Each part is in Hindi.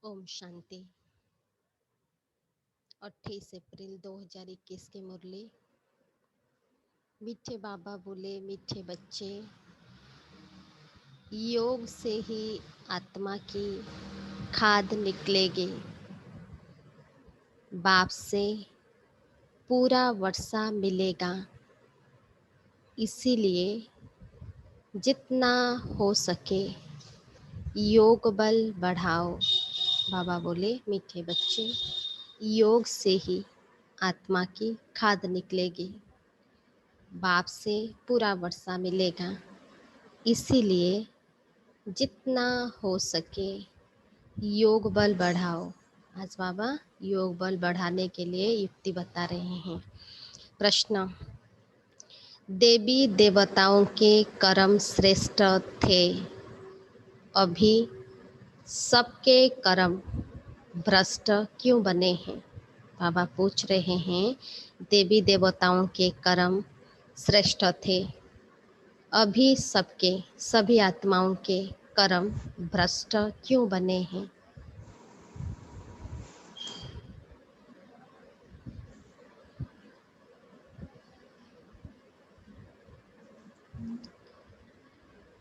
ओम शांति। 28 अप्रैल 2021 की मुरली। मीठे बाबा बोले, मीठे बच्चे, योग से ही आत्मा की खाद निकलेगी। बाप से पूरा वर्षा मिलेगा। इसीलिए जितना हो सके योग बल बढ़ाओ। बाबा बोले, मीठे बच्चे, योग से ही आत्मा की खाद निकलेगी। बाप से पूरा वर्षा मिलेगा। इसीलिए जितना हो सके योग बल बढ़ाओ। आज बाबा योग बल बढ़ाने के लिए युक्ति बता रहे हैं। प्रश्न: देवी देवताओं के कर्म श्रेष्ठ थे, अभी सबके कर्म भ्रष्ट क्यों बने हैं? बाबा पूछ रहे हैं, देवी देवताओं के कर्म श्रेष्ठ थे, अभी सबके सभी आत्माओं के कर्म भ्रष्ट क्यों बने हैं?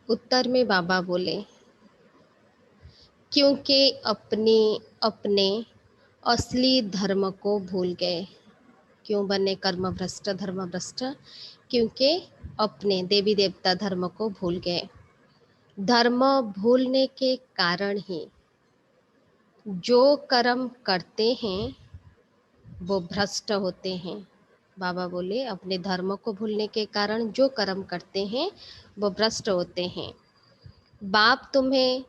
उत्तर में बाबा बोले, क्योंकि अपने अपने असली धर्म को भूल गए। क्यों बने कर्म भ्रष्ट, धर्म भ्रष्ट? क्योंकि अपने देवी देवता धर्म को भूल गए। धर्म भूलने के कारण ही जो कर्म करते हैं वो भ्रष्ट होते हैं। बाबा बोले, अपने धर्म को भूलने के कारण जो कर्म करते हैं वो भ्रष्ट होते हैं। बाप तुम्हें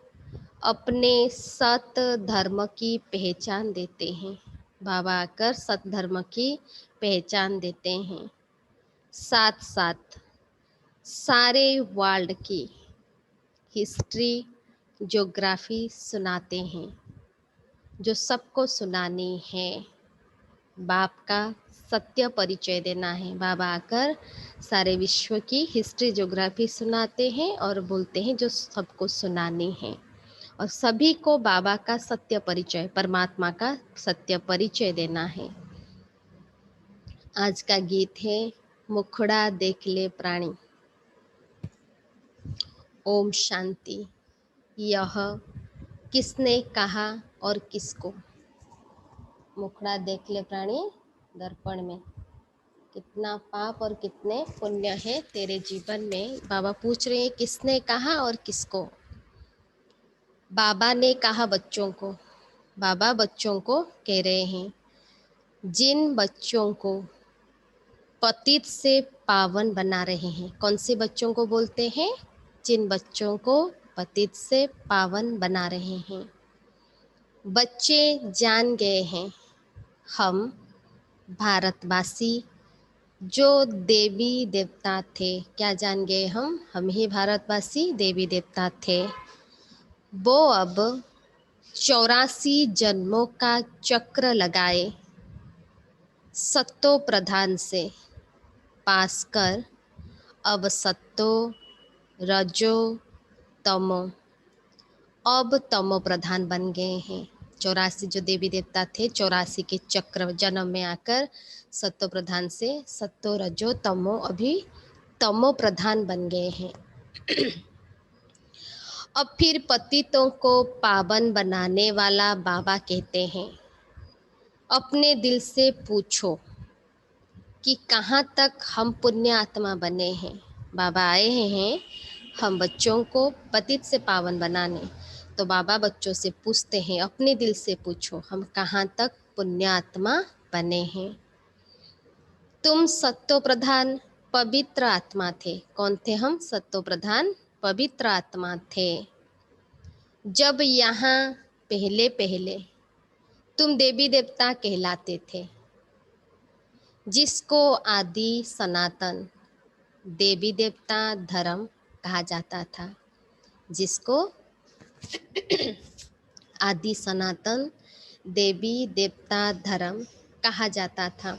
अपने सत धर्म की पहचान देते हैं। बाबा आकर सत धर्म की पहचान देते हैं। साथ साथ सारे वर्ल्ड की हिस्ट्री, ज्योग्राफी सुनाते हैं, जो सबको सुनानी है। बाप का सत्य परिचय देना है। बाबा आकर सारे विश्व की हिस्ट्री, ज्योग्राफी सुनाते हैं और बोलते हैं जो सबको सुनानी है। और सभी को बाबा का सत्य परिचय, परमात्मा का सत्य परिचय देना है। आज का गीत है, मुखड़ा देख ले प्राणी। ओम शांति। यह किसने कहा और किसको? मुखड़ा देख ले प्राणी, दर्पण में कितना पाप और कितने पुण्य है तेरे जीवन में। बाबा पूछ रहे हैं, किसने कहा और किसको? बाबा ने कहा बच्चों को। बाबा बच्चों को कह रहे हैं, जिन बच्चों को पतित से पावन बना रहे हैं। कौन से बच्चों को बोलते हैं? जिन बच्चों को पतित से पावन बना रहे हैं। बच्चे जान गए हैं, हम भारतवासी जो देवी देवता थे। क्या जान गए हम ही भारतवासी देवी देवता थे। वो अब 84 जन्मों का चक्र लगाए सत्तो प्रधान से पास कर अब सत्तो, रजो, तमो, अब तमो प्रधान बन गए हैं। 84 जो देवी देवता थे, 84 के चक्र जन्म में आकर सत्तो प्रधान से सत्तो, रजो, तमो, अभी तमो प्रधान बन गए हैं। अब फिर पतितों को पावन बनाने वाला बाबा कहते हैं, अपने दिल से पूछो कि कहाँ तक हम पुण्य आत्मा बने हैं। बाबा आए हैं हम बच्चों को पतित से पावन बनाने। तो बाबा बच्चों से पूछते हैं, अपने दिल से पूछो, हम कहाँ तक पुण्य आत्मा बने हैं। तुम सत्तो प्रधान पवित्र आत्मा थे। कौन थे हम? सत्तो प्रधान पवित्र आत्मा थे। जब यहाँ पहले पहले तुम देवी देवता कहलाते थे, जिसको आदि सनातन देवी देवता धर्म कहा जाता था। जिसको आदि सनातन देवी देवता धर्म कहा जाता था।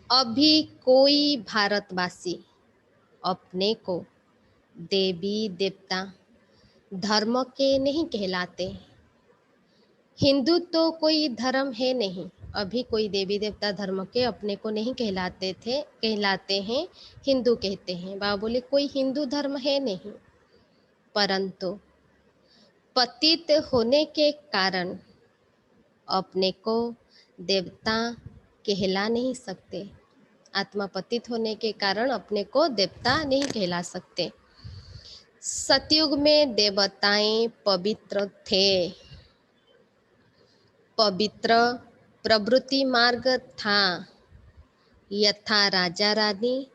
अभी कोई भारतवासी अपने को देवी देवता धर्म के नहीं कहलाते। हिंदू तो कोई धर्म है नहीं, अभी कोई देवी देवता धर्म के अपने को नहीं कहलाते हैं, हिंदू कहते हैं। बाबा बोले कोई हिंदू धर्म है नहीं, परंतु पतित होने के कारण अपने को देवता कहला नहीं सकते। आत्मा पतित होने के कारण अपने को देवता नहीं कहला सकते। सतयुग में देवताएं पवित्र थे, पवित्र प्रवृत्ति मार्ग था, यथा राजा रानी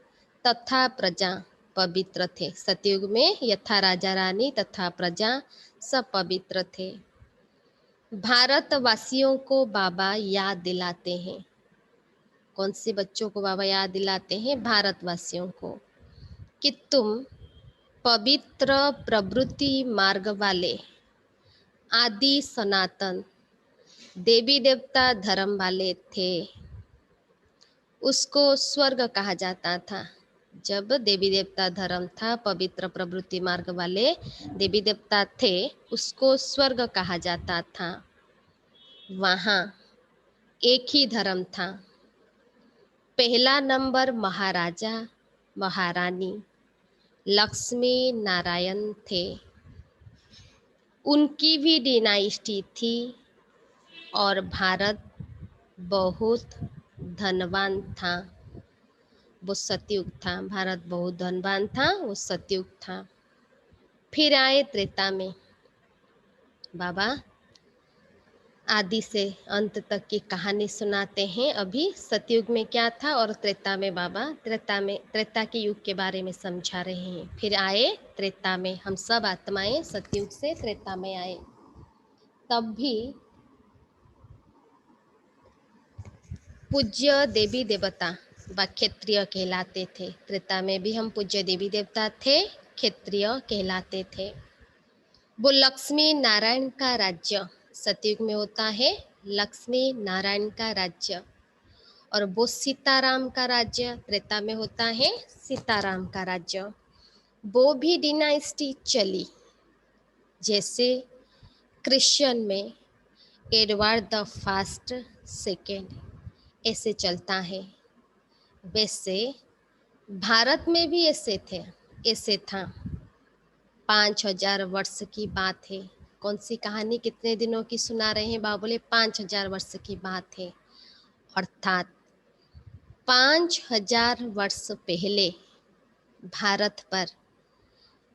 तथा प्रजा पवित्र थे। सतयुग में यथा राजा रानी तथा प्रजा सब पवित्र थे। भारतवासियों को बाबा याद दिलाते हैं। कौन से बच्चों को बाबा याद दिलाते हैं? भारतवासियों को, कि तुम पवित्र प्रवृत्ति मार्ग वाले आदि सनातन देवी देवता धर्म वाले थे। उसको स्वर्ग कहा जाता था। जब देवी देवता धर्म था, पवित्र प्रवृत्ति मार्ग वाले देवी देवता थे, उसको स्वर्ग कहा जाता था। वहाँ एक ही धर्म था। पहला नंबर महाराजा महारानी लक्ष्मी नारायण थे। उनकी भी डिनाइस्टी थी और भारत बहुत धनवान था। वो सतयुग था। भारत बहुत धनवान था, वो सतयुग था। फिर आए त्रेता में। बाबा आदि से अंत तक की कहानी सुनाते हैं। अभी सतयुग में क्या था और त्रेता में बाबा त्रेता के युग के बारे में समझा रहे हैं। फिर आए त्रेता में। हम सब आत्माएं सतयुग से त्रेता में आए। तब भी पूज्य देवी देवता व क्षत्रिय कहलाते थे। त्रेता में भी हम पूज्य देवी देवता थे, क्षत्रिय कहलाते थे। वो लक्ष्मी नारायण का राज्य सतयुग में होता है, लक्ष्मी नारायण का राज्य। और वो सीताराम का राज्य त्रेता में होता है, सीताराम का राज्य। वो भी डिनाइस्टी चली, जैसे क्रिश्चियन में एडवर्ड द फर्स्ट सेकेंड ऐसे चलता है, वैसे भारत में भी ऐसे था। 5000 वर्ष की बात है। कौन सी कहानी कितने दिनों की सुना रहे हैं? बाबा बोले 5000 वर्ष की बात है। अर्थात 5000 वर्ष पहले भारत पर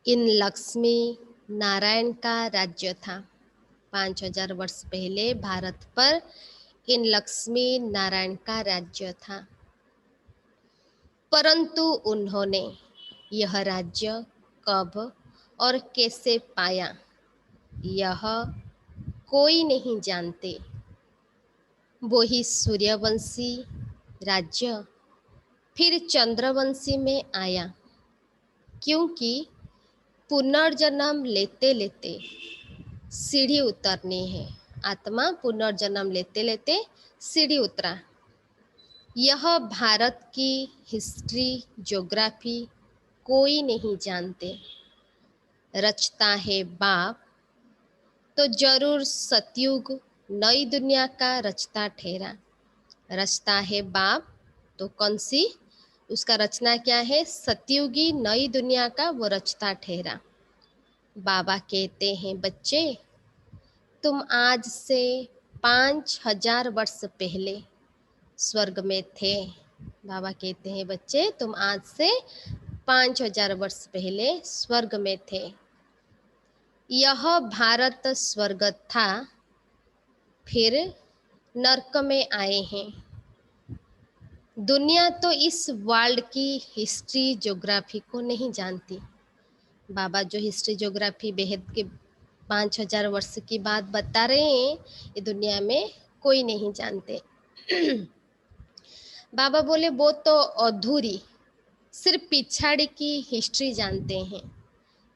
इन लक्ष्मी नारायण का राज्य था। 5000 वर्ष पहले भारत पर इन लक्ष्मी नारायण का राज्य था। परंतु उन्होंने यह राज्य कब और कैसे पाया, यह कोई नहीं जानते। वो ही सूर्यवंशी राज्य फिर चंद्रवंशी में आया, क्योंकि पुनर्जन्म लेते लेते सीढ़ी उतरनी है। आत्मा पुनर्जन्म लेते लेते सीढ़ी उतरा। यह भारत की हिस्ट्री ज्योग्राफी कोई नहीं जानते। रचता है बाप तो जरूर सतयुग नई दुनिया का रचता ठहरा। रचता है बाप तो कौन सी, उसका रचना क्या है? सतयुगी नई दुनिया का वो रचता ठहरा। बाबा कहते हैं बच्चे, तुम आज से 5000 वर्ष पहले स्वर्ग में थे। बाबा कहते हैं बच्चे, तुम आज से 5000 वर्ष पहले स्वर्ग में थे। यह भारत स्वर्ग था, फिर नरक में आए हैं। दुनिया तो इस वर्ल्ड की हिस्ट्री ज्योग्राफी को नहीं जानती। बाबा जो हिस्ट्री ज्योग्राफी बेहद के 5000 वर्ष की बात बता रहे हैं, ये दुनिया में कोई नहीं जानते। बाबा बोले वो तो अधूरी, सिर्फ पिछाड़ी की हिस्ट्री जानते हैं।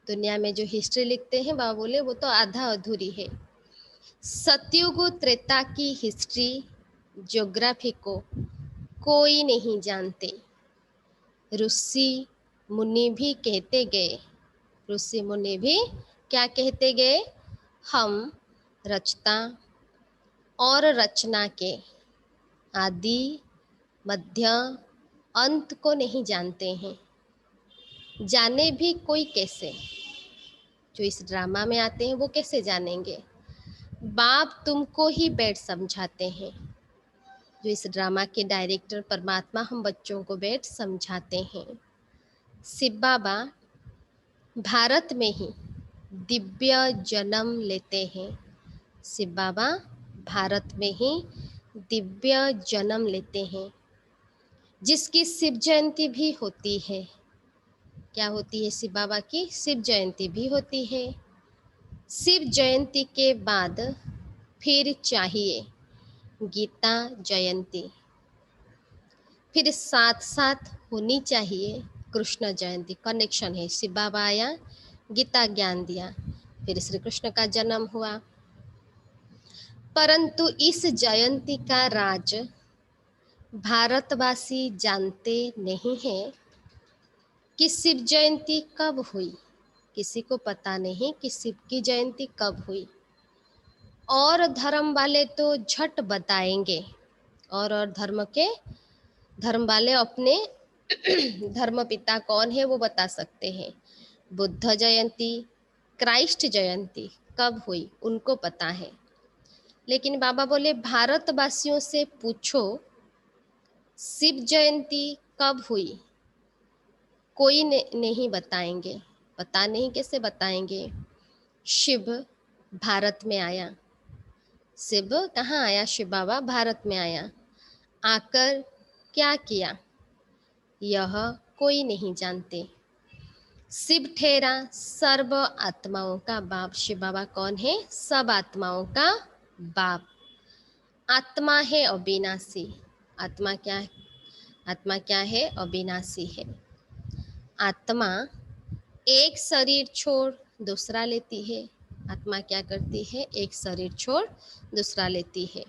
दुनिया में जो हिस्ट्री लिखते हैं, बाबा बोले वो तो आधा अधूरी है। सतयुग त्रेता की हिस्ट्री ज्योग्राफी को कोई नहीं जानते। ऋषि मुनि भी कहते गए, ऋषि मुनि भी क्या कहते गए? हम रचता और रचना के आदि मध्य अंत को नहीं जानते हैं, जाने भी कोई कैसे। जो इस ड्रामा में आते हैं वो कैसे जानेंगे? बाप तुमको ही बैठ समझाते हैं। जो इस ड्रामा के डायरेक्टर परमात्मा हम बच्चों को बैठ समझाते हैं। शिव बाबा भारत में ही दिव्य जन्म लेते हैं। शिव बाबा भारत में ही दिव्य जन्म लेते हैं, जिसकी शिव जयंती भी होती है। क्या होती है? शिव बाबा की शिव जयंती भी होती है। शिव जयंती के बाद फिर चाहिए गीता जयंती, फिर साथ साथ होनी चाहिए कृष्ण जयंती। कनेक्शन है, शिव बाबा आया, गीता ज्ञान दिया, फिर श्री कृष्ण का जन्म हुआ। परंतु इस जयंती का राज भारतवासी जानते नहीं हैं कि शिव जयंती कब हुई। किसी को पता नहीं कि शिव की जयंती कब हुई। और धर्म वाले तो झट बताएंगे, और धर्म वाले अपने धर्म पिता कौन है वो बता सकते हैं। बुद्ध जयंती, क्राइस्ट जयंती कब हुई उनको पता है। लेकिन बाबा बोले भारतवासियों से पूछो शिव जयंती कब हुई, कोई नहीं बताएंगे। पता नहीं, कैसे बताएंगे? शिव भारत में आया। शिव कहाँ आया? शिव बाबा भारत में आया। आकर क्या किया यह कोई नहीं जानते। शिव ठहरा सर्व आत्माओं का बाप। शिव बाबा कौन है? सब आत्माओं का बाप। आत्मा है अविनाशी। आत्मा क्या है? आत्मा क्या है? अविनाशी है। आत्मा एक शरीर छोड़ दूसरा लेती है। आत्मा क्या करती है? एक शरीर छोड़ दूसरा लेती है।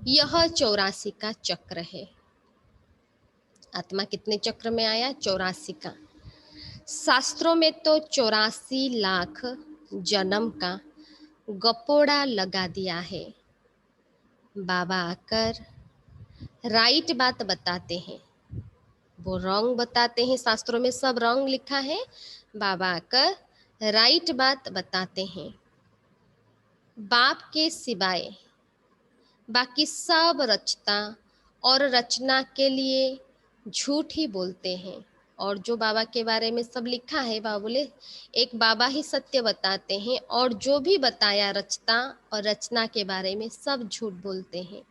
यह 84 का चक्र है। आत्मा कितने चक्र में आया? 84 का। शास्त्रों में तो 84 लाख जन्म का गपोड़ा लगा दिया है। बाबा आकर राइट बात बताते हैं, वो रॉन्ग बताते हैं। शास्त्रों में सब रॉन्ग लिखा है, बाबा आकर राइट बात बताते हैं। बाप के सिवाय बाकी सब रचता और रचना के लिए झूठ ही बोलते हैं। और जो बाबा के बारे में सब लिखा है, बाबा बोले एक बाबा ही सत्य बताते हैं, और जो भी बताया रचता और रचना के बारे में सब झूठ बोलते हैं।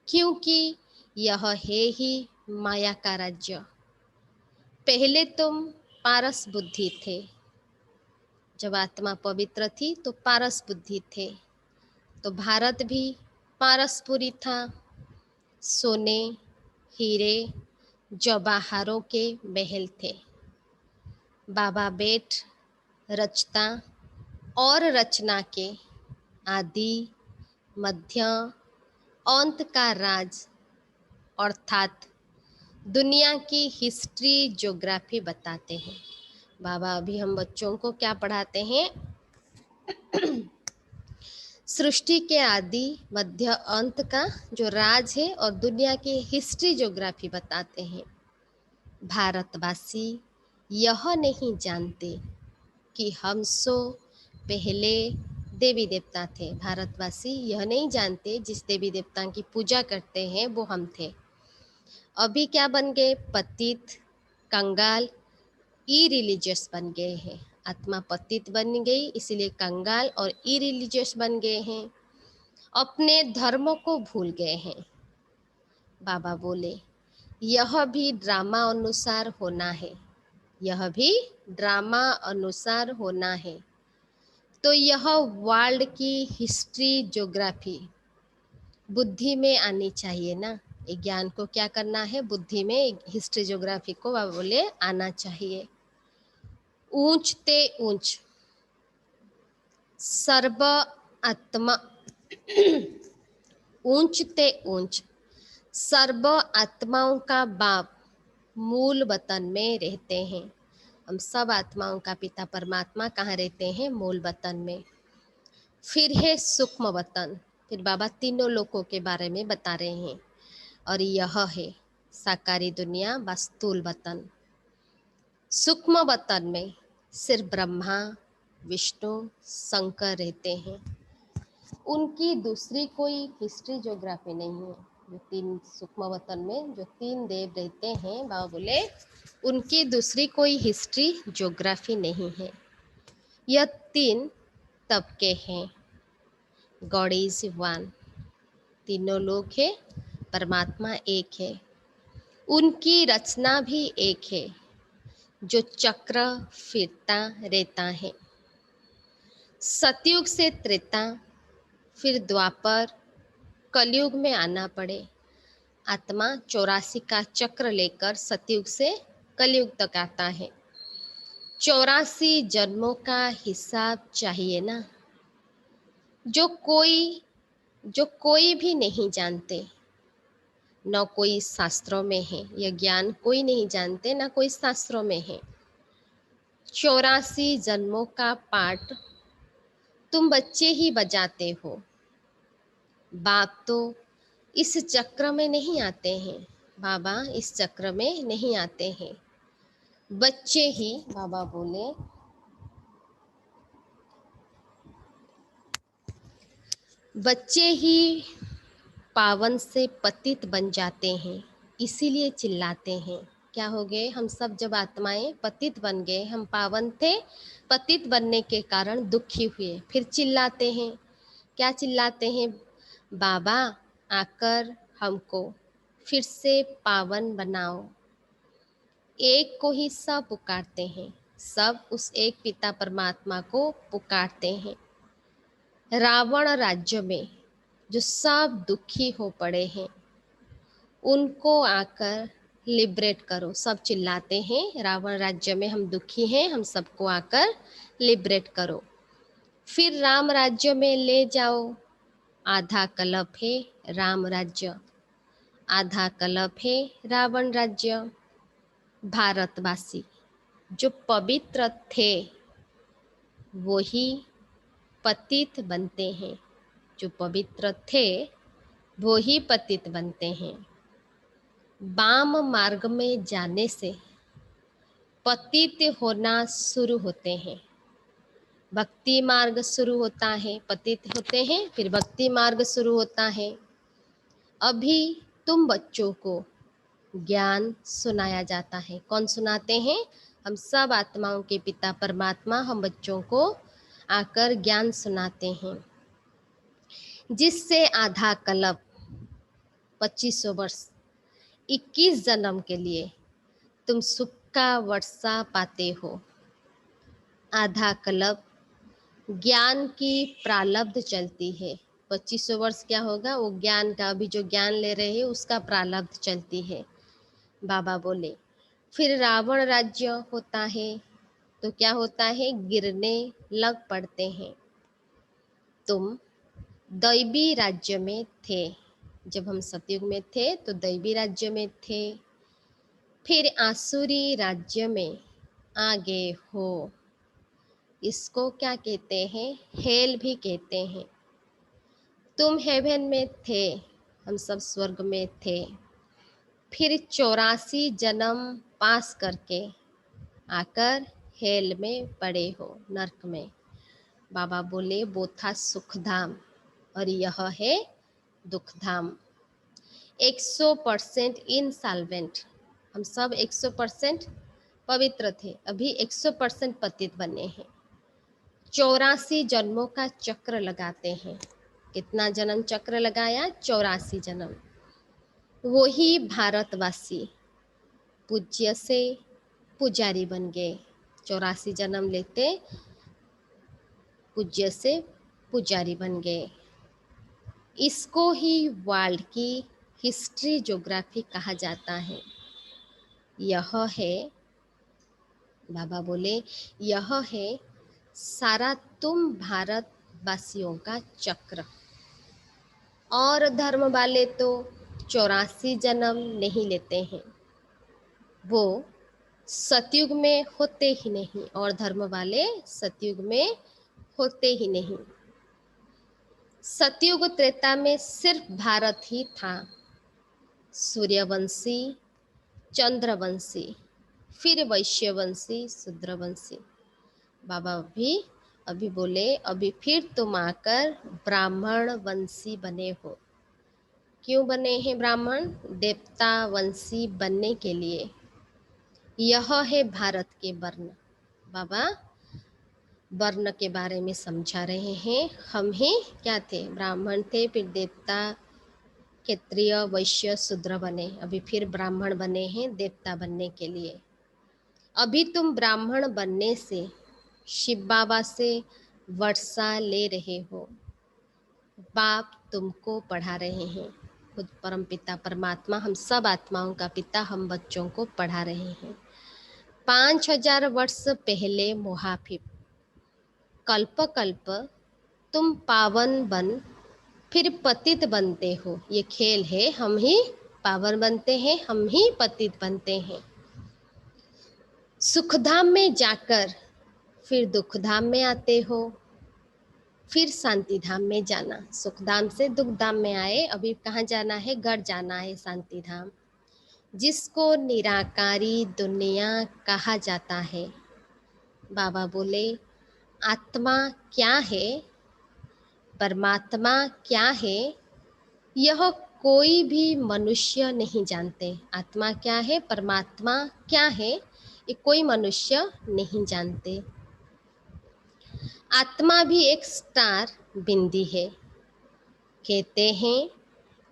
क्योंकि यह है ही माया का राज्य। पहले तुम पारस बुद्धि थे, जब आत्मा पवित्र थी तो पारस बुद्धि थे, तो भारत भी पारसपुरी था। सोने हीरे जवाहरों के महल थे। बाबा बेट रचता और रचना के आदि मध्य अंत का राज अर्थात दुनिया की हिस्ट्री ज्योग्राफी बताते हैं। बाबा अभी हम बच्चों को क्या पढ़ाते हैं? सृष्टि के आदि मध्य अंत का जो राज है और दुनिया की हिस्ट्री ज्योग्राफी बताते हैं। भारतवासी यह नहीं जानते कि हम सो पहले देवी देवता थे। भारतवासी यह नहीं जानते जिस देवी देवता की पूजा करते हैं वो हम थे। अभी क्या बन गए? पतित, कंगाल, इरिलीजियस बन गए हैं। आत्मा पतित बन गई, इसीलिए कंगाल और इरिलीजियस बन गए हैं। अपने धर्मों को भूल गए हैं। बाबा बोले यह भी ड्रामा अनुसार होना है, यह भी ड्रामा अनुसार होना है। तो यह वर्ल्ड की हिस्ट्री ज्योग्राफी बुद्धि में आनी चाहिए ना। ज्ञान को क्या करना है? बुद्धि में हिस्ट्री ज्योग्राफी को बाबा बोले आना चाहिए। ऊंचते ऊंच सर्व आत्मा ऊंचते ऊंच सर्व आत्माओं का बाप मूल वतन में रहते हैं। हम सब आत्माओं का पिता परमात्मा कहाँ रहते हैं? मूल वतन में। फिर है सूक्ष्म वतन, फिर बाबा तीनों लोकों के बारे में बता रहे हैं। और यह है साकारी दुनिया व स्थूल वतन। सूक्ष्म वतन में सिर्फ ब्रह्मा विष्णु शंकर रहते हैं। उनकी दूसरी कोई हिस्ट्री ज्योग्राफी नहीं है। जो तीन सूक्ष्म वतन में जो तीन देव रहते हैं, बाबा बोले उनकी दूसरी कोई हिस्ट्री ज्योग्राफी नहीं है। यह तीन तबके हैं। गॉड इज वन, तीनों लोग हैं, परमात्मा एक है। उनकी रचना भी एक है, जो चक्र फिरता रहता है। सतयुग से त्रेता, फिर द्वापर, कलयुग में आना पड़े। आत्मा 84 का चक्र लेकर सतयुग से कलयुग तक आता है। 84 जन्मों का हिसाब चाहिए ना, जो कोई भी नहीं जानते। न कोई शास्त्रों में है, यह ज्ञान कोई नहीं जानते, ना कोई शास्त्रों में है। 84 जन्मों का पाठ तुम बच्चे ही बजाते हो। बाप तो इस चक्र में नहीं आते हैं, बाबा इस चक्र में नहीं आते हैं। बच्चे ही, बाबा बोले, बच्चे ही पावन से पतित बन जाते हैं, इसीलिए चिल्लाते हैं। क्या हो गए हम सब? जब आत्माएं पतित बन गए, हम पावन थे, पतित बनने के कारण दुखी हुए, फिर चिल्लाते हैं। क्या चिल्लाते हैं? बाबा आकर हमको फिर से पावन बनाओ। एक को ही सब पुकारते हैं, सब उस एक पिता परमात्मा को पुकारते हैं। रावण राज्य में जो सब दुखी हो पड़े हैं, उनको आकर लिबरेट करो। सब चिल्लाते हैं, रावण राज्य में हम दुखी हैं, हम सबको आकर लिबरेट करो। फिर राम राज्य में ले जाओ। आधा कल्प है राम राज्य, आधा कल्प है रावण राज्य। भारतवासी जो पवित्र थे वही पतित बनते हैं, जो पवित्र थे वो ही पतित बनते हैं। वाम मार्ग में जाने से पतित होना शुरू होते हैं। भक्ति मार्ग शुरू होता है, पतित होते हैं, फिर भक्ति मार्ग शुरू होता है। अभी तुम बच्चों को ज्ञान सुनाया जाता है। कौन सुनाते हैं? हम सब आत्माओं के पिता परमात्मा हम बच्चों को आकर ज्ञान सुनाते हैं, जिससे आधा कल्प 2500 वर्ष 21 जन्म के लिए तुम सुख का वर्षा पाते हो। आधा कल्प ज्ञान की प्रारब्ध चलती है। 2500 वर्ष क्या होगा? वो ज्ञान का, अभी जो ज्ञान ले रहे हैं उसका प्रारब्ध चलती है। बाबा बोले फिर रावण राज्य होता है, तो क्या होता है? गिरने लग पड़ते हैं। तुम दैवी राज्य में थे, जब हम सतयुग में थे तो दैवी राज्य में थे। फिर आसुरी राज्य में आ गए हो। इसको क्या कहते हैं? हेल भी कहते हैं। तुम हेवन में थे, हम सब स्वर्ग में थे। फिर 84 जन्म पास करके आकर हेल में पड़े हो, नरक में। बाबा बोले वो था सुखधाम और यह है दुखधाम। 100% इनसॉल्वेंट, हम सब 100% पवित्र थे, अभी 100% पतित बने हैं। 84 जन्मों का चक्र लगाते हैं। कितना जन्म चक्र लगाया? 84 जन्म। वही भारतवासी पूज्य से पुजारी बन गए। 84 जन्म लेते पूज्य से पुजारी बन गए। इसको ही वर्ल्ड की हिस्ट्री ज्योग्राफी कहा जाता है। यह है, बाबा बोले, यह है सारा तुम भारतवासियों का चक्र। और धर्म वाले तो 84 जन्म नहीं लेते हैं, वो सतयुग में होते ही नहीं, और धर्म वाले सतयुग में होते ही नहीं। सतयुग त्रेता में सिर्फ भारत ही था। सूर्यवंशी, चंद्रवंशी, फिर वैश्यवंशी, शूद्रवंशी। बाबा भी अभी बोले, अभी फिर तुम आकर ब्राह्मण वंशी बने हो। क्यों बने हैं ब्राह्मण? देवता वंशी बनने के लिए। यह है भारत के वर्ण। बाबा वर्ण के बारे में समझा रहे हैं। हम ही क्या थे? ब्राह्मण थे, फिर देवता, क्षत्रिय, वैश्य, शूद्र बने, अभी फिर ब्राह्मण बने हैं देवता बनने के लिए। अभी तुम ब्राह्मण बनने से शिव बाबा से वर्षा ले रहे हो। बाप तुमको पढ़ा रहे हैं। खुद परम पिता परमात्मा हम सब आत्माओं का पिता हम बच्चों को पढ़ा रहे हैं। 5000 वर्ष पहले मुहाफिफ, कल्प कल्प तुम पावन बन फिर पतित बनते हो। ये खेल है, हम ही पावन बनते हैं, हम ही पतित बनते हैं। सुखधाम में जाकर फिर दुखधाम में आते हो, फिर शांति धाम में जाना। सुखधाम से दुखधाम में आए, अभी कहाँ जाना है? घर जाना है, शांति धाम, जिसको निराकारी दुनिया कहा जाता है। बाबा बोले, आत्मा क्या है, परमात्मा क्या है, यह कोई भी मनुष्य नहीं जानते। आत्मा क्या है, परमात्मा क्या है, ये कोई मनुष्य नहीं जानते। आत्मा भी एक स्टार बिंदी है। कहते हैं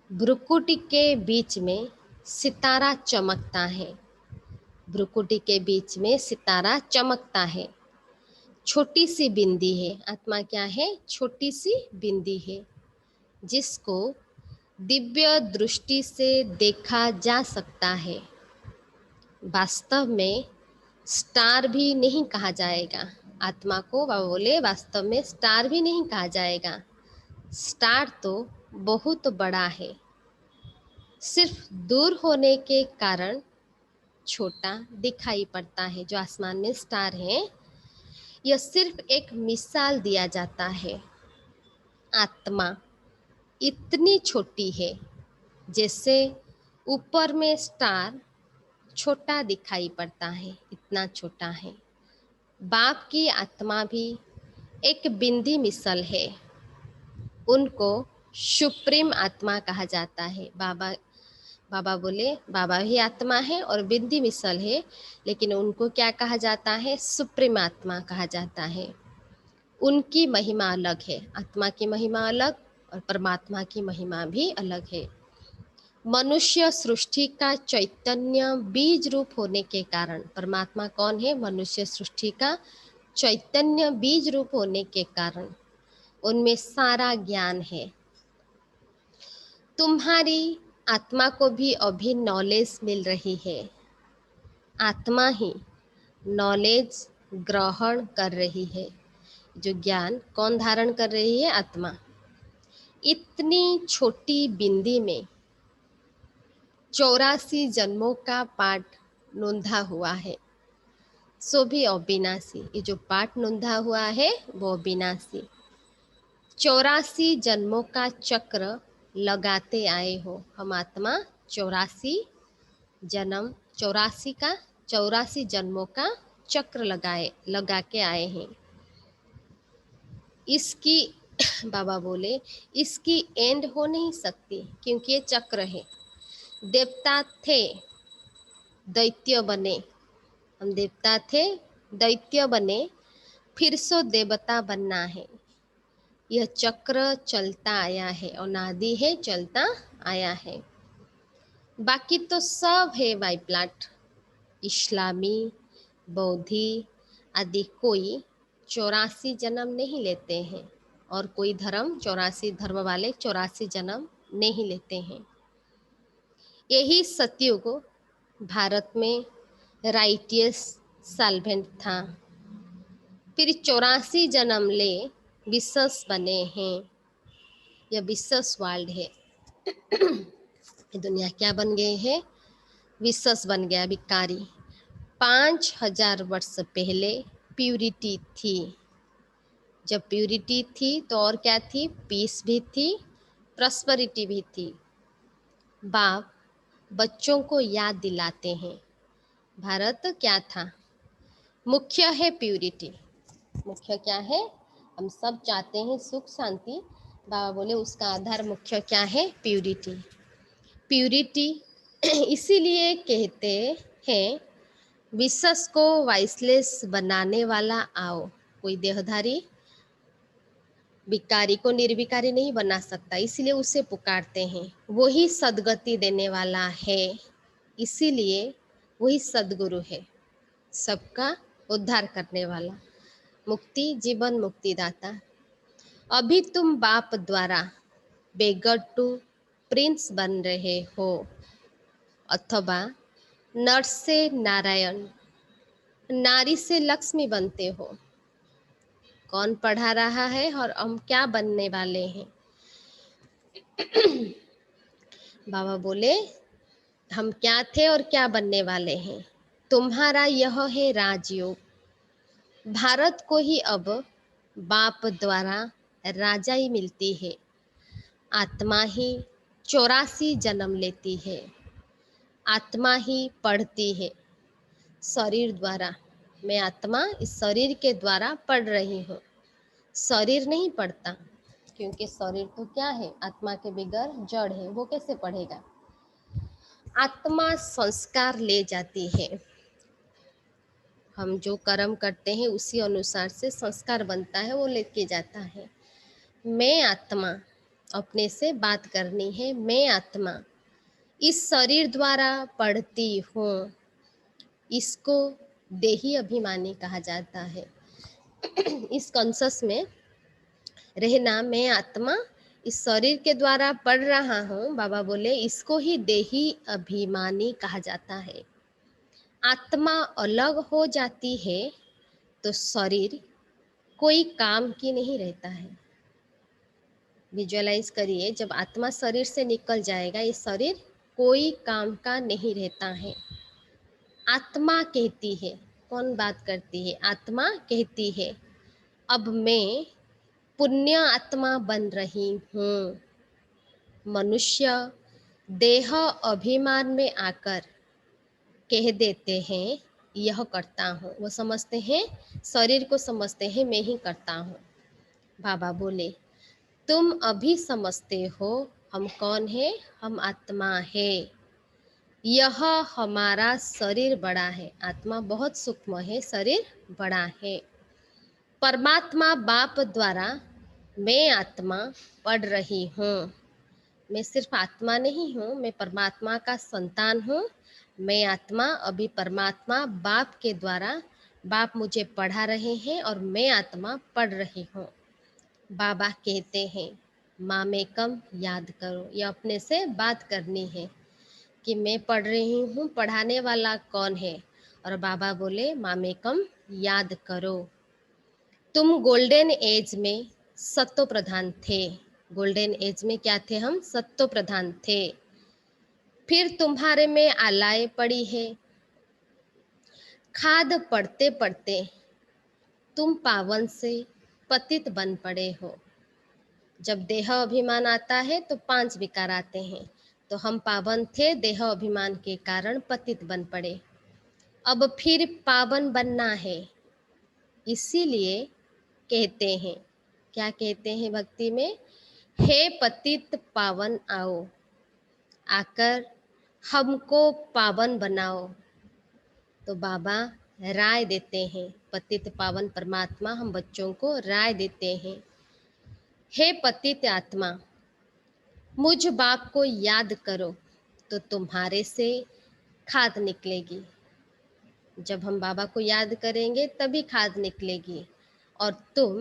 भ्रुकुटी के बीच में सितारा चमकता है। भ्रुकुटी के बीच में सितारा चमकता है। छोटी सी बिंदी है। आत्मा क्या है? छोटी सी बिंदी है, जिसको दिव्य दृष्टि से देखा जा सकता है। वास्तव में स्टार भी नहीं कहा जाएगा। आत्मा को बाबा बोले वास्तव में स्टार भी नहीं कहा जाएगा। स्टार तो बहुत बड़ा है, सिर्फ दूर होने के कारण छोटा दिखाई पड़ता है। जो आसमान में स्टार है, यह सिर्फ एक मिसाल दिया जाता है। आत्मा इतनी छोटी है जैसे ऊपर में स्टार छोटा दिखाई पड़ता है, इतना छोटा है। बाप की आत्मा भी एक बिंदी मिसल है। उनको सुप्रीम आत्मा कहा जाता है। बाबा बोले बाबा ही आत्मा है और बिंदी मिसल है, लेकिन उनको क्या कहा जाता है? सुप्रीम आत्मा कहा जाता है। उनकी महिमा अलग है। आत्मा की महिमा अलग और परमात्मा की महिमा भी अलग है। मनुष्य सृष्टि का चैतन्य बीज रूप होने के कारण, परमात्मा कौन है? मनुष्य सृष्टि का चैतन्य बीज रूप होने के कारण उनमें सारा ज्ञान है। तुम्हारी आत्मा को भी अभी नॉलेज मिल रही है। आत्मा ही नॉलेज ग्रहण कर रही है। जो ज्ञान कौन धारण कर रही है? आत्मा। इतनी छोटी बिंदी में 84 जन्मों का पाठ नोंधा हुआ है, सो भी अविनाशी। ये जो पाठ नोंधा हुआ है वो अविनाशी। 84 जन्मों का चक्र लगाते आए हो। हम आत्मा 84 जन्म, 84 जन्मों का चक्र लगा के आए हैं। इसकी बाबा बोले इसकी एंड हो नहीं सकती, क्योंकि ये चक्र है। देवता थे, दैत्य बने। हम देवता थे, दैत्य बने, फिर सो देवता बनना है। यह चक्र चलता आया है, अनादि है, चलता आया है। बाकी तो सब है वाइप्लाट। इस्लामी, बौद्धि आदि कोई 84 जन्म नहीं लेते हैं, और कोई धर्म 84 धर्म वाले 84 जन्म नहीं लेते हैं। यही सतयुग भारत में राइटियस साल्वेंट था। फिर 84 जन्म ले विशस बने हैं। यह विशस वर्ल्ड है। ये दुनिया क्या बन गए हैं? विशस बन गया, भिकारी। 5000 वर्ष पहले प्यूरिटी थी। जब प्यूरिटी थी तो और क्या थी, पीस भी थी, प्रॉस्पेरिटी भी थी। बाप बच्चों को याद दिलाते हैं, भारत क्या था, मुख्य है प्यूरिटी। मुख्य क्या है, हम सब चाहते हैं सुख शांति, बाबा बोले उसका आधार मुख्य क्या है, प्यूरिटी। प्यूरिटी इसीलिए कहते हैं विश्व को वाइसलेस बनाने वाला आओ। कोई देहधारी विकारी को निर्विकारी नहीं बना सकता, इसीलिए उसे पुकारते हैं। वही सद्गति देने वाला है, इसीलिए वही सद्गुरु है, सबका उद्धार करने वाला, मुक्ति जीवन मुक्तिदाता। अभी तुम बाप द्वारा बेगर टू प्रिंस बन रहे हो, अथवा नर से नारायण, नारी से लक्ष्मी बनते हो। कौन पढ़ा रहा है और हम क्या बनने वाले हैं। बाबा बोले हम क्या थे और क्या बनने वाले हैं। तुम्हारा यह है राजयोग। भारत को ही अब बाप द्वारा राजाई मिलती है। आत्मा ही 84 जन्म लेती है, आत्मा ही पढ़ती है शरीर द्वारा। मैं आत्मा इस शरीर के द्वारा पढ़ रही हूँ, शरीर नहीं पढ़ता, क्योंकि शरीर तो क्या है, आत्मा के बगैर जड़ है, वो कैसे पढ़ेगा। आत्मा संस्कार ले जाती है, हम जो कर्म करते हैं उसी अनुसार से संस्कार बनता है, वो लेके जाता है। मैं आत्मा, अपने से बात करनी है। मैं आत्मा इस शरीर द्वारा पढ़ती हूँ, इसको देही अभिमानी कहा जाता है। इस कॉन्शस में रहना, मैं आत्मा इस शरीर के द्वारा पढ़ रहा हूँ, बाबा बोले इसको ही देही अभिमानी कहा जाता है। आत्मा अलग हो जाती है तो शरीर कोई काम की नहीं रहता है। विजुअलाइज करिए, जब आत्मा शरीर से निकल जाएगा, ये शरीर कोई काम का नहीं रहता है। आत्मा कहती है, कौन बात करती है, आत्मा कहती है अब मैं पुण्य आत्मा बन रही हूँ। मनुष्य देह अभिमान में आकर कह देते हैं यह करता हूँ, वो समझते हैं, शरीर को समझते हैं मैं ही करता हूँ। बाबा बोले तुम अभी समझते हो हम कौन है, हम आत्मा है। यह हमारा शरीर बड़ा है, आत्मा बहुत सूक्ष्म है, शरीर बड़ा है। परमात्मा बाप द्वारा मैं आत्मा पढ़ रही हूँ। मैं सिर्फ आत्मा नहीं हूँ, मैं परमात्मा का संतान हूँ। मैं आत्मा अभी परमात्मा बाप के द्वारा, बाप मुझे पढ़ा रहे हैं और मैं आत्मा पढ़ रही हूँ। बाबा कहते हैं मामेकम याद करो, ये अपने से बात करनी है कि मैं पढ़ रही हूँ, पढ़ाने वाला कौन है। और बाबा बोले मामेकम याद करो। तुम गोल्डन एज में सत्व प्रधान थे। गोल्डन एज में क्या थे हम, सत्व प्रधान थे। फिर तुम्हारे में आलाय पड़ी है। खाद पढ़ते पढ़ते तुम पावन से पतित बन पड़े हो। जब देह अभिमान आता है तो 5 विकार आते हैं, तो हम पावन थे, देह अभिमान के कारण पतित बन पड़े। अब फिर पावन बनना है, इसीलिए कहते हैं, क्या कहते हैं भक्ति में, हे पतित पावन आओ, आकर हमको पावन बनाओ। तो बाबा राय देते हैं, पतित पावन परमात्मा हम बच्चों को राय देते हैं, हे पतित आत्मा मुझ बाप को याद करो तो तुम्हारे से खाद निकलेगी। जब हम बाबा को याद करेंगे तभी खाद निकलेगी और तुम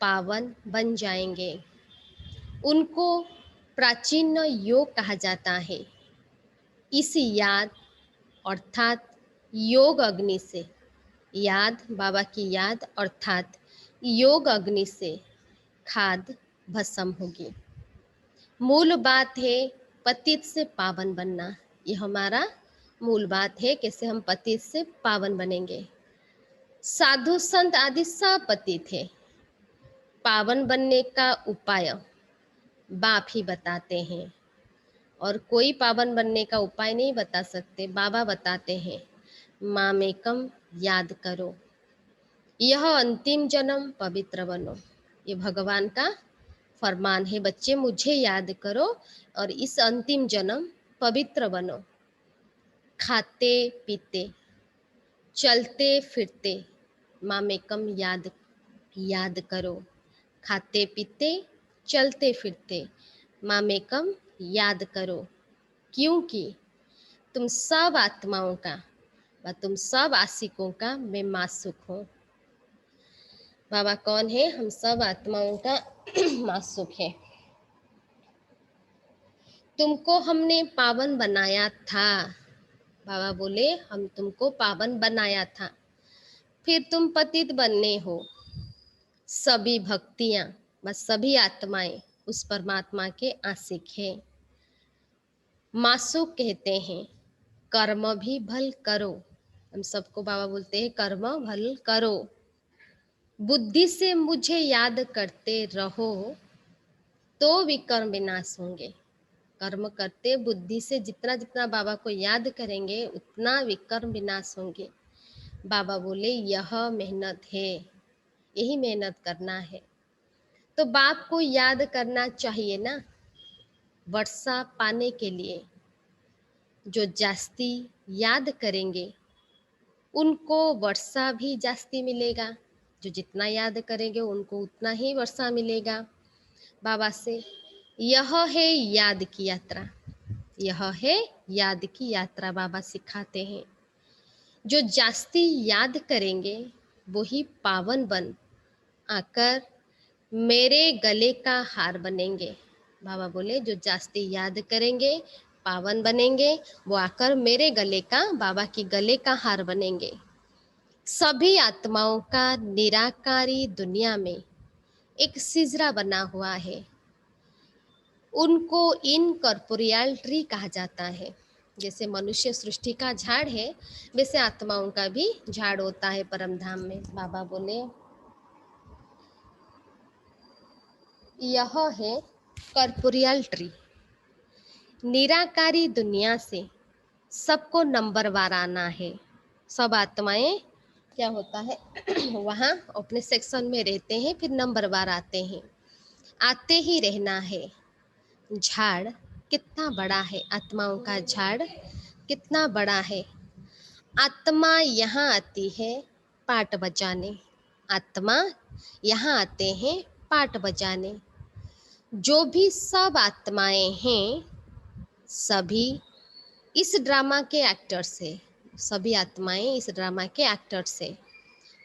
पावन बन जाएंगे। उनको प्राचीन योग कहा जाता है। इस याद अर्थात योग अग्नि से, याद बाबा की याद अर्थात योग अग्नि से खाद भस्म होगी। मूल बात है पतित से पावन बनना, ये हमारा मूल बात है, कैसे हम पतित से पावन बनेंगे। साधु संत आदि सब पतित है, पावन बनने का उपाय बाप ही बताते हैं, और कोई पावन बनने का उपाय नहीं बता सकते, बाबा बताते हैं। मामेकम याद करो, यह अंतिम जन्म पवित्र बनो। ये भगवान का फरमान है, बच्चे मुझे याद करो और इस अंतिम जन्म पवित्र बनो। खाते पीते चलते फिरते मामेकम याद याद करो। खाते पीते चलते फिरते मामेकम याद करो, क्योंकि तुम सब आत्माओं का व तुम सब आशिकों का मैं मासूक हूँ। बाबा कौन है? हम सब आत्माओं का मासूक है। तुमको हमने पावन बनाया था। बाबा बोले हम तुमको पावन बनाया था, फिर तुम पतित बनने हो। सभी भक्तियां व सभी आत्माएं उस परमात्मा के आशिक है। मासूक कहते हैं कर्म भी भल करो। हम सबको बाबा बोलते हैं कर्म भल करो। बुद्धि से मुझे याद करते रहो तो विकर्म विनाश होंगे। कर्म करते बुद्धि से जितना जितना बाबा को याद करेंगे उतना विकर्म विनाश होंगे। बाबा बोले यह मेहनत है, यही मेहनत करना है। तो बाप को याद करना चाहिए ना, वर्षा पाने के लिए। जो जास्ती याद करेंगे उनको वर्षा भी जास्ती मिलेगा, जो जितना याद करेंगे उनको उतना ही वर्षा मिलेगा बाबा से। यह है याद की यात्रा, यह है याद की यात्रा। बाबा सिखाते हैं जो जास्ती याद करेंगे वही पावन बन आकर मेरे गले का हार बनेंगे। बाबा बोले जो जास्ती याद करेंगे पावन बनेंगे, वो आकर मेरे गले का, बाबा की गले का हार बनेंगे। सभी आत्माओं का निराकारी दुनिया में एक सिजरा बना हुआ है, उनको इनकॉर्पोरियल ट्री कहा जाता है। जैसे मनुष्य सृष्टि का झाड़ है, वैसे आत्माओं का भी झाड़ होता है परम धाम में। बाबा बोले यह है कॉर्पोरियल ट्री। निराकारी दुनिया से सबको नंबरवार आना है। सब आत्माएं क्या होता है वहाँ अपने सेक्शन में रहते हैं, फिर नंबरवार आते हैं, आते ही रहना है। झाड़ कितना बड़ा है, आत्माओं का झाड़ कितना बड़ा है। आत्मा यहाँ आती है पाट बजाने, आत्मा यहाँ आते हैं पाट बजाने। जो भी सब आत्माएं हैं सभी इस ड्रामा के एक्टर्स है, सभी आत्माएं इस ड्रामा के एक्टर्स है।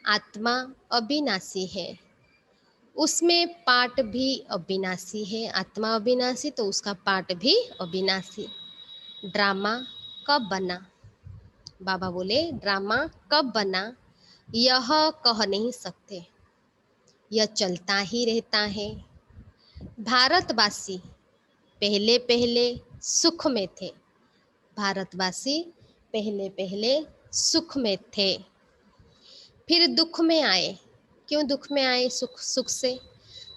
आत्मा अविनाशी है, उसमें पार्ट भी अविनाशी है। आत्मा अविनाशी तो उसका पार्ट भी अविनाशी। ड्रामा कब बना? बाबा बोले ड्रामा कब बना यह कह नहीं सकते, यह चलता ही रहता है। भारतवासी पहले पहले सुख में थे, भारतवासी पहले पहले सुख में थे, फिर दुख में आए। क्यों दुख में आए? सुख सुख से।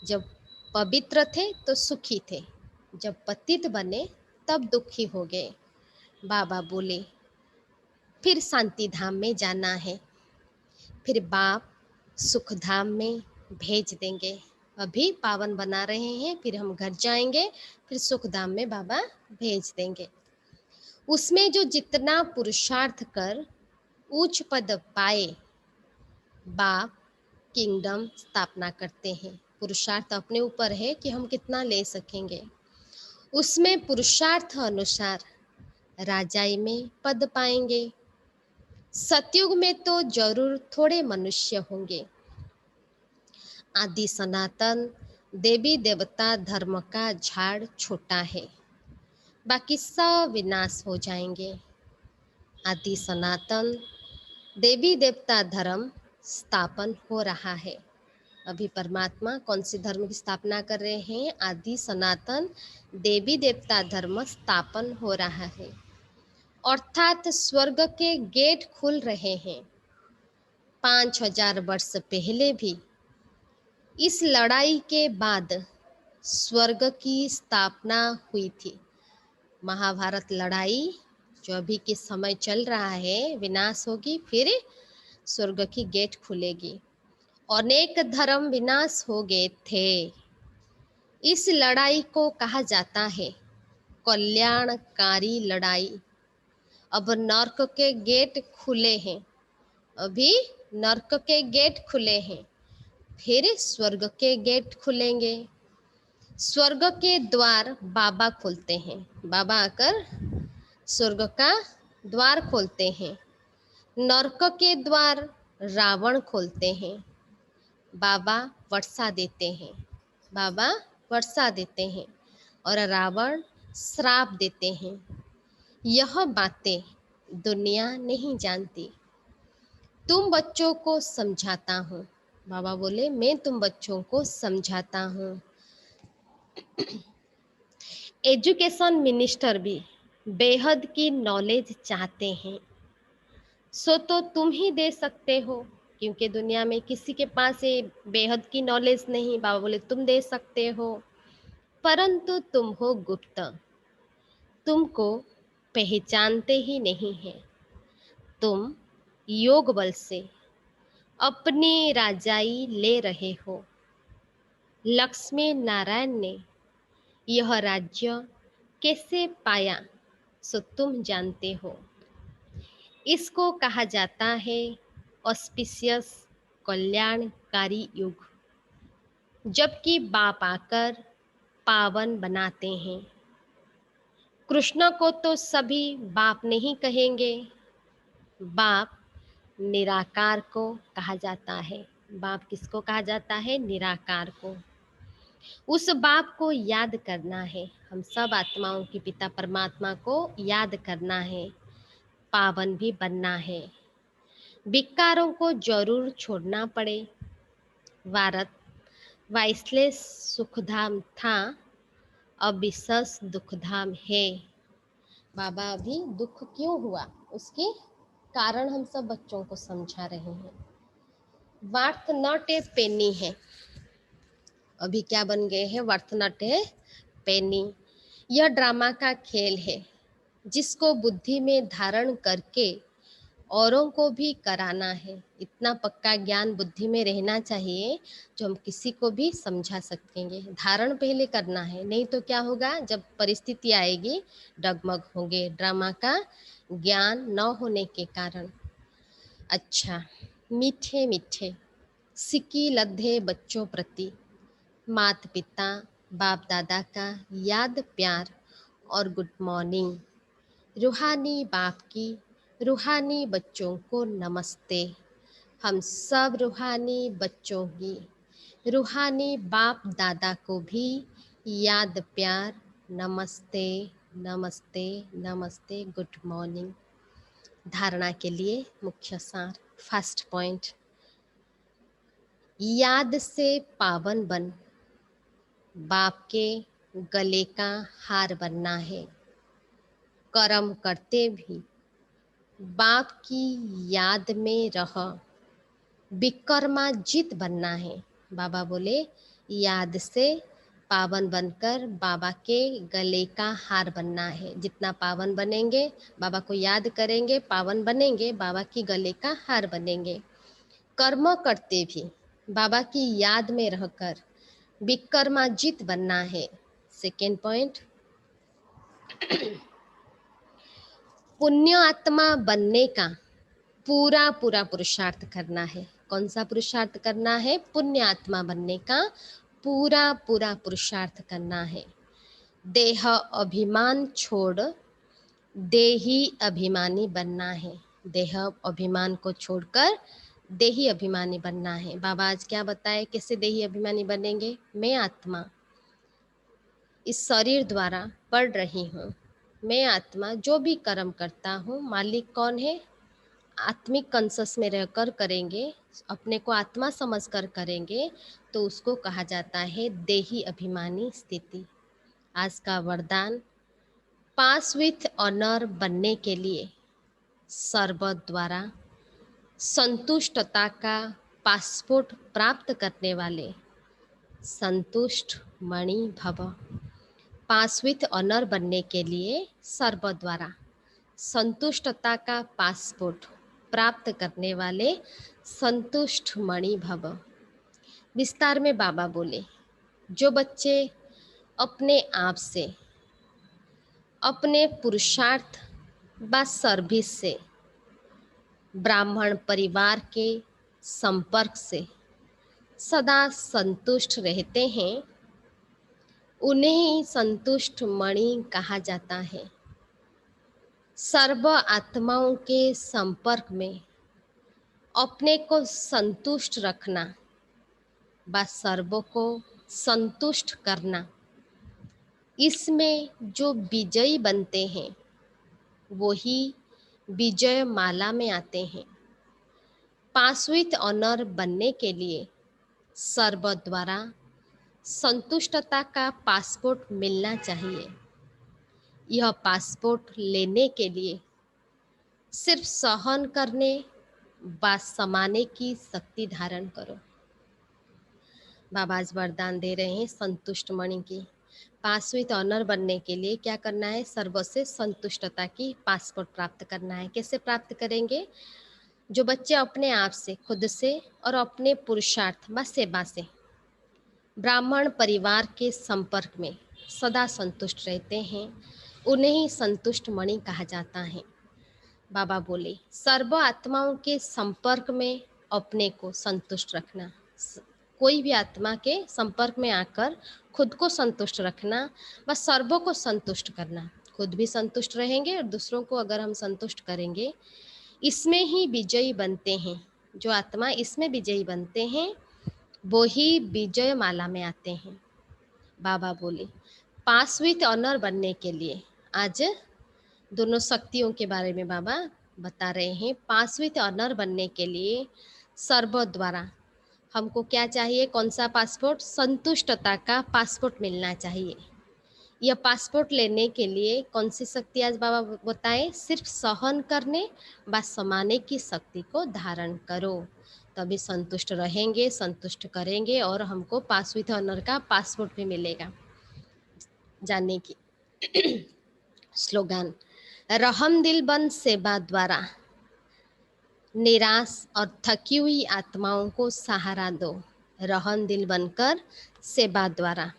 जब पवित्र थे तो सुखी थे, जब पतित बने तब दुखी हो गए। बाबा बोले फिर शांति धाम में जाना है, फिर बाप सुख धाम में भेज देंगे। अभी पावन बना रहे हैं, फिर हम घर जाएंगे, फिर सुख धाम में बाबा भेज देंगे। उसमें जो जितना पुरुषार्थ कर उच्च पद पाए, बाप किंगडम स्थापना करते हैं। पुरुषार्थ अपने ऊपर है कि हम कितना ले सकेंगे। उसमें पुरुषार्थ अनुसार राजाई में पद पाएंगे। सतयुग में तो जरूर थोड़े मनुष्य होंगे। आदि सनातन देवी देवता धर्म का झाड़ छोटा है, बाकी सब विनाश हो जाएंगे। आदि सनातन देवी देवता धर्म स्थापन हो रहा है। अभी परमात्मा कौन सी धर्म की स्थापना कर रहे हैं? आदि सनातन देवी देवता धर्म स्थापन हो रहा है, अर्थात स्वर्ग के गेट खुल रहे हैं। 5000 वर्ष पहले भी इस लड़ाई के बाद स्वर्ग की स्थापना हुई थी। महाभारत लड़ाई जो अभी के समय चल रहा है, विनाश होगी, फिर स्वर्ग की गेट खुलेगी। अनेक धर्म विनाश हो गए थे। इस लड़ाई को कहा जाता है कल्याणकारी लड़ाई। अब नर्क के गेट खुले हैं, अभी नर्क के गेट खुले हैं, फिर स्वर्ग के गेट खुलेंगे। स्वर्ग के द्वार बाबा खोलते हैं, बाबा आकर स्वर्ग का द्वार खोलते हैं। नर्क के द्वार रावण खोलते हैं, बाबा वर्षा देते हैं, बाबा वर्षा देते हैं और रावण श्राप देते हैं। यह बातें दुनिया नहीं जानती, तुम बच्चों को समझाता हूँ। बाबा बोले मैं तुम बच्चों को समझाता हूँ। एजुकेशन मिनिस्टर भी बेहद की नॉलेज चाहते हैं, सो तो तुम ही दे सकते हो, क्योंकि दुनिया में किसी के पास ये बेहद की नॉलेज नहीं। बाबा बोले तुम दे सकते हो, परंतु तुम हो गुप्त, तुमको पहचानते ही नहीं है। तुम योग बल से अपनी राजाई ले रहे हो। लक्ष्मी नारायण ने यह राज्य कैसे पाया सो तुम जानते हो। इसको कहा जाता है ऑस्पिशियस कल्याणकारी युग, जबकि बाप आकर पावन बनाते हैं। कृष्ण को तो सभी बाप नहीं कहेंगे, बाप निराकार को कहा जाता है। बाप किसको कहा जाता है? निराकार को। उस बाप को याद करना है, हम सब आत्माओं के पिता परमात्मा को याद करना है, पावन भी बनना है। विकारों को जरूर छोड़ना पड़े। भारत वाइसलेस सुखधाम था, अब विशेष दुखधाम है। बाबा अभी दुख क्यों हुआ, उसके कारण हम सब बच्चों को समझा रहे हैं। वर्थ नॉट ए पेनी है, अभी क्या बन गए हैं? वर्थ नॉट ए पेनी। यह ड्रामा का खेल है, जिसको बुद्धि में धारण करके औरों को भी कराना है। इतना पक्का ज्ञान बुद्धि में रहना चाहिए जो हम किसी को भी समझा सकेंगे। धारण पहले करना है, नहीं तो क्या होगा, जब परिस्थिति आएगी डगमग होंगे ड्रामा का ज्ञान न होने के कारण। अच्छा, मीठे मीठे सिक्की लद्दे बच्चों प्रति माता पिता बाप दादा का याद प्यार और गुड मॉर्निंग। रूहानी बाप की रूहानी बच्चों को नमस्ते। हम सब रूहानी बच्चों की रूहानी बाप दादा को भी याद प्यार, नमस्ते नमस्ते नमस्ते, गुड मॉर्निंग। धारणा के लिए मुख्य सार। फर्स्ट पॉइंट, याद से पावन बन, बाप के गले का हार बनना है। कर्म करते भी बाप की याद में रह, विकर्माजित बनना है। बाबा बोले याद से पावन बनकर बाबा के गले का हार बनना है। जितना पावन बनेंगे, बाबा को याद करेंगे, पावन बनेंगे, बाबा की गले का हार बनेंगे। कर्म करते भी बाबा की याद में रहकर विकर्माजित बनना है। सेकेंड पॉइंट, पुण्य आत्मा बनने का पूरा पूरा पुरुषार्थ करना है। कौन सा पुरुषार्थ करना है? पुण्य आत्मा बनने का पूरा पूरा पुरुषार्थ करना है। देह अभिमान छोड़ देही अभिमानी बनना है। देह अभिमान को छोड़कर देही अभिमानी बनना है। बाबा आज क्या बताए, कैसे देही अभिमानी बनेंगे? मैं आत्मा इस शरीर द्वारा पढ़ रही हूँ, मैं आत्मा जो भी कर्म करता हूँ, मालिक कौन है? आत्मिक कंसस में रहकर करेंगे, अपने को आत्मा समझकर करेंगे, तो उसको कहा जाता है देही अभिमानी स्थिति। आज का वरदान, पास विथ ऑनर बनने के लिए सर्वत द्वारा संतुष्टता का पासपोर्ट प्राप्त करने वाले संतुष्ट मणि भव। पासवित ऑनर बनने के लिए सर्व द्वारा संतुष्टता का पासपोर्ट प्राप्त करने वाले संतुष्ट मणि भव। विस्तार में बाबा बोले, जो बच्चे अपने आप से, अपने पुरुषार्थ व सर्विस से, ब्राह्मण परिवार के संपर्क से सदा संतुष्ट रहते हैं, उन्हें ही संतुष्ट मणि कहा जाता है। सर्व आत्माओं के संपर्क में अपने को संतुष्ट रखना व सर्वों को संतुष्ट करना, इसमें जो विजयी बनते हैं वही विजय माला में आते हैं। पासवित ऑनर बनने के लिए सर्व द्वारा संतुष्टता का पासपोर्ट मिलना चाहिए। यह पासपोर्ट लेने के लिए सिर्फ सहन करने व समाने की शक्ति धारण करो। बाबा आज वरदान दे रहे हैं संतुष्ट मणि की। पासवित ऑनर बनने के लिए क्या करना है? सर्व से संतुष्टता की पासपोर्ट प्राप्त करना है। कैसे प्राप्त करेंगे? जो बच्चे अपने आप से, खुद से और अपने पुरुषार्थ व सेवा से ब्राह्मण परिवार के संपर्क में सदा संतुष्ट रहते हैं, उन्हें ही संतुष्ट मणि कहा जाता है। बाबा बोले, सर्व आत्माओं के संपर्क में अपने को संतुष्ट रखना, कोई भी आत्मा के संपर्क में आकर खुद को संतुष्ट रखना व सर्वों को संतुष्ट करना। खुद भी संतुष्ट रहेंगे और दूसरों को अगर हम संतुष्ट करेंगे, इसमें ही विजयी बनते हैं। जो आत्मा इसमें विजयी बनते हैं वो ही विजय माला में आते हैं। बाबा बोले, पासवित ऑनर बनने के लिए आज दोनों शक्तियों के बारे में बाबा बता रहे हैं। पासवित ऑनर बनने के लिए सर्व द्वारा हमको क्या चाहिए? कौन सा पासपोर्ट? संतुष्टता का पासपोर्ट मिलना चाहिए। यह पासपोर्ट लेने के लिए कौन सी शक्ति आज बाबा बताए? सिर्फ सहन करने व समाने की शक्ति को धारण करो, तभी संतुष्ट रहेंगे, संतुष्ट करेंगे और हमको पासवित ऑनर का पासपोर्ट भी मिलेगा। जानने की स्लोगन, रहम दिल बन सेवा द्वारा निराश और थकी हुई आत्माओं को सहारा दो। रहम दिल बनकर सेवा द्वारा,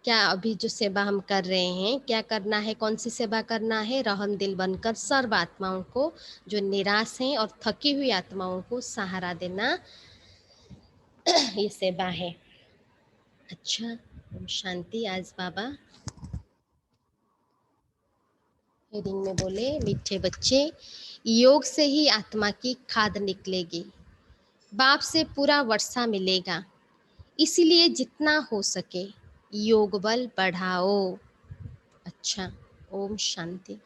क्या अभी जो सेवा हम कर रहे हैं, क्या करना है? कौन सी सेवा करना है? रहम दिल बनकर सर्व आत्माओं को, जो निराश हैं और थकी हुई आत्माओं को सहारा देना, ये सेवा है। अच्छा, ओम शांति। आज बाबा हेडिंग में बोले, मीठे बच्चे, योग से ही आत्मा की खाद निकलेगी, बाप से पूरा वर्षा मिलेगा, इसीलिए जितना हो सके योग बल बढ़ाओ। अच्छा, ओम शांति।